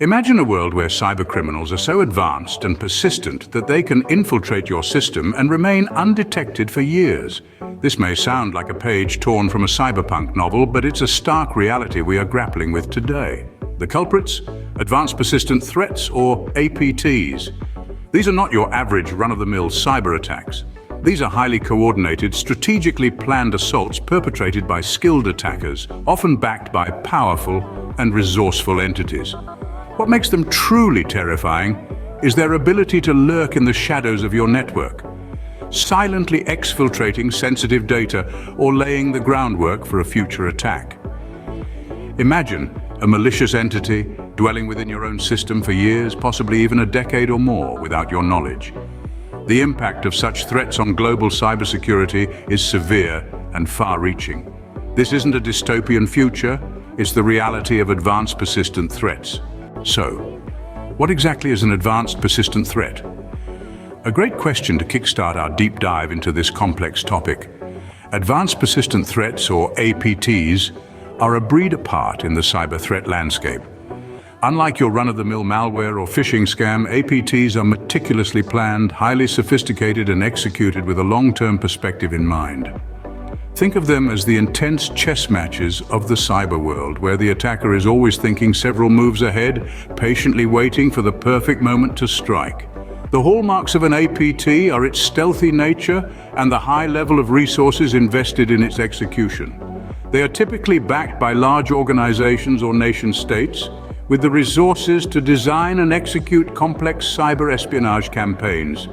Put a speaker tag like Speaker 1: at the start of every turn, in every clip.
Speaker 1: Imagine a world where cybercriminals are so advanced and persistent that they can infiltrate your system and remain undetected for years. This may sound like a page torn from a cyberpunk novel, but it's a stark reality we are grappling with today. The culprits? Advanced Persistent Threats, or APTs. These are not your average run-of-the-mill cyber attacks. These are highly coordinated, strategically planned assaults perpetrated by skilled attackers, often backed by powerful and resourceful entities. What makes them truly terrifying is their ability to lurk in the shadows of your network, silently exfiltrating sensitive data or laying the groundwork for a future attack. Imagine a malicious entity dwelling within your own system for years, possibly even a decade or more, without your knowledge. The impact of such threats on global cybersecurity is severe and far-reaching. This isn't a dystopian future, it's the reality of advanced persistent threats. So, what exactly is an advanced persistent threat? A great question to kickstart our deep dive into this complex topic. Advanced persistent threats, or APTs, are a breed apart in the cyber threat landscape. Unlike your run-of-the-mill malware or phishing scam, APTs are meticulously planned, highly sophisticated, and executed with a long-term perspective in mind. Think of them as the intense chess matches of the cyber world, where the attacker is always thinking several moves ahead, patiently waiting for the perfect moment to strike. The hallmarks of an APT are its stealthy nature and the high level of resources invested in its execution. They are typically backed by large organizations or nation-states, with the resources to design and execute complex cyber espionage campaigns.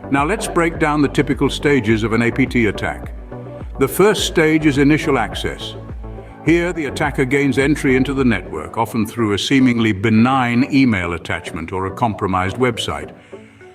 Speaker 1: Now let's break down the typical stages of an APT attack. The first stage is initial access. Here, the attacker gains entry into the network, often through a seemingly benign email attachment or a compromised website.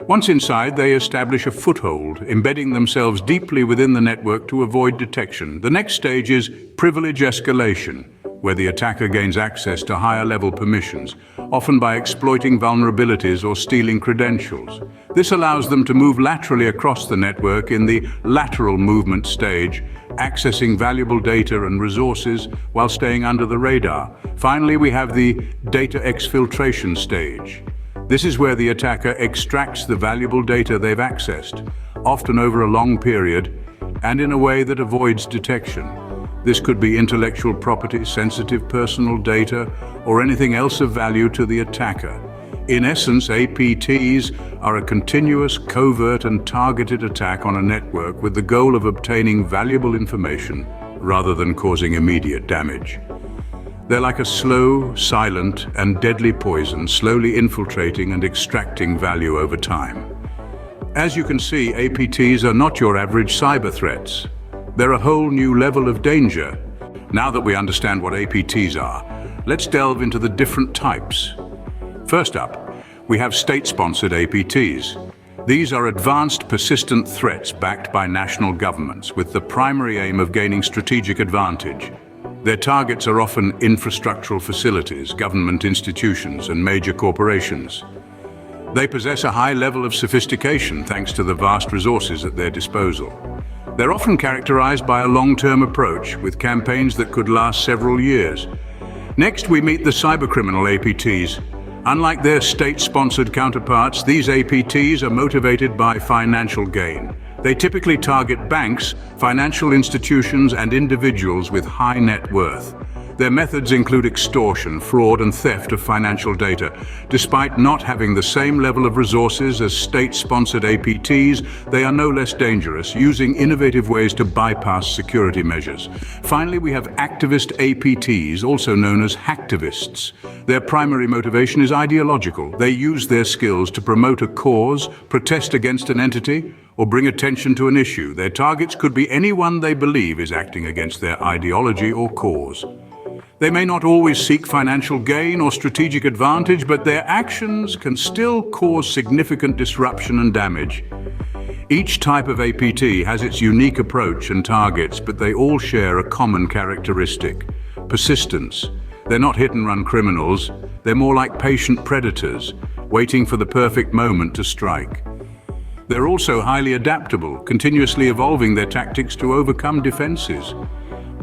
Speaker 1: Once inside, they establish a foothold, embedding themselves deeply within the network to avoid detection. The next stage is privilege escalation, where the attacker gains access to higher-level permissions, often by exploiting vulnerabilities or stealing credentials. This allows them to move laterally across the network in the lateral movement stage, accessing valuable data and resources while staying under the radar. Finally, we have the data exfiltration stage. This is where the attacker extracts the valuable data they've accessed, often over a long period, and in a way that avoids detection. This could be intellectual property, sensitive personal data, or anything else of value to the attacker. In essence, APTs are a continuous, covert, and targeted attack on a network with the goal of obtaining valuable information rather than causing immediate damage. They're like a slow, silent, and deadly poison, slowly infiltrating and extracting value over time. As you can see, APTs are not your average cyber threats. They're a whole new level of danger. Now that we understand what APTs are, let's delve into the different types. First up, we have state-sponsored APTs. These are advanced, persistent threats backed by national governments with the primary aim of gaining strategic advantage. Their targets are often infrastructural facilities, government institutions, and major corporations. They possess a high level of sophistication thanks to the vast resources at their disposal. They're often characterized by a long-term approach, with campaigns that could last several years. Next, we meet the cybercriminal APTs. Unlike their state-sponsored counterparts, these APTs are motivated by financial gain. They typically target banks, financial institutions, and individuals with high net worth. Their methods include extortion, fraud, and theft of financial data. Despite not having the same level of resources as state-sponsored APTs, they are no less dangerous, using innovative ways to bypass security measures. Finally, we have activist APTs, also known as hacktivists. Their primary motivation is ideological. They use their skills to promote a cause, protest against an entity, or bring attention to an issue. Their targets could be anyone they believe is acting against their ideology or cause. They may not always seek financial gain or strategic advantage, but their actions can still cause significant disruption and damage. Each type of APT has its unique approach and targets, but they all share a common characteristic: persistence. They're not hit-and-run criminals, they're more like patient predators, waiting for the perfect moment to strike. They're also highly adaptable, continuously evolving their tactics to overcome defenses.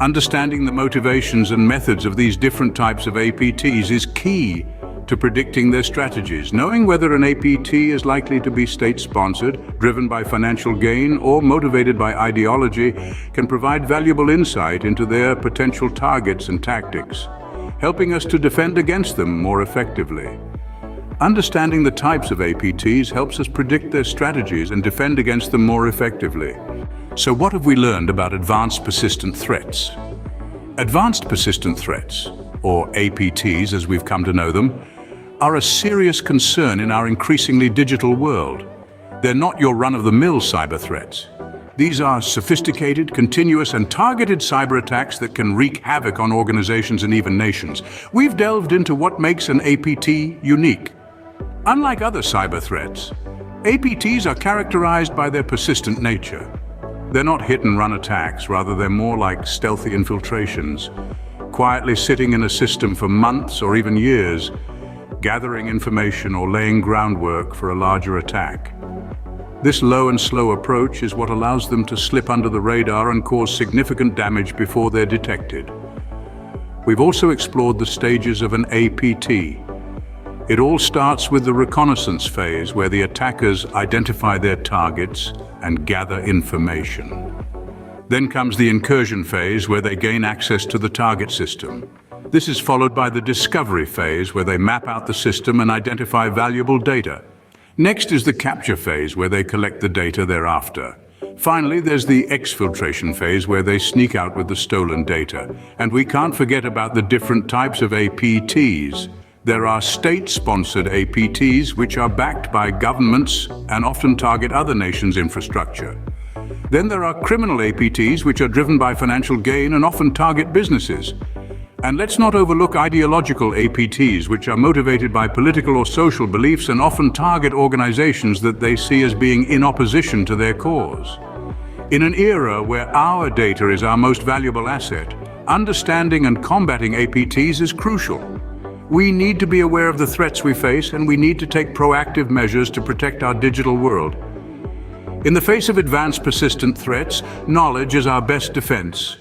Speaker 1: Understanding the motivations and methods of these different types of APTs is key to predicting their strategies. Knowing whether an APT is likely to be state-sponsored, driven by financial gain, or motivated by ideology can provide valuable insight into their potential targets and tactics, helping us to defend against them more effectively. Understanding the types of APTs helps us predict their strategies and defend against them more effectively. So what have we learned about advanced persistent threats? Advanced persistent threats, or APTs as we've come to know them, are a serious concern in our increasingly digital world. They're not your run-of-the-mill cyber threats. These are sophisticated, continuous, and targeted cyber attacks that can wreak havoc on organizations and even nations. We've delved into what makes an APT unique. Unlike other cyber threats, APTs are characterized by their persistent nature. They're not hit-and-run attacks, rather they're more like stealthy infiltrations, quietly sitting in a system for months or even years, gathering information or laying groundwork for a larger attack. This low and slow approach is what allows them to slip under the radar and cause significant damage before they're detected. We've also explored the stages of an APT. It all starts with the reconnaissance phase, where the attackers identify their targets and gather information. Then comes the incursion phase, where they gain access to the target system. This is followed by the discovery phase, where they map out the system and identify valuable data. Next is the capture phase, where they collect the data they're after. Finally, there's the exfiltration phase, where they sneak out with the stolen data. And we can't forget about the different types of APTs. There are state-sponsored APTs, which are backed by governments and often target other nations' infrastructure. Then there are criminal APTs, which are driven by financial gain and often target businesses. And let's not overlook ideological APTs, which are motivated by political or social beliefs and often target organizations that they see as being in opposition to their cause. In an era where our data is our most valuable asset, understanding and combating APTs is crucial. We need to be aware of the threats we face, and we need to take proactive measures to protect our digital world. In the face of advanced persistent threats, knowledge is our best defense.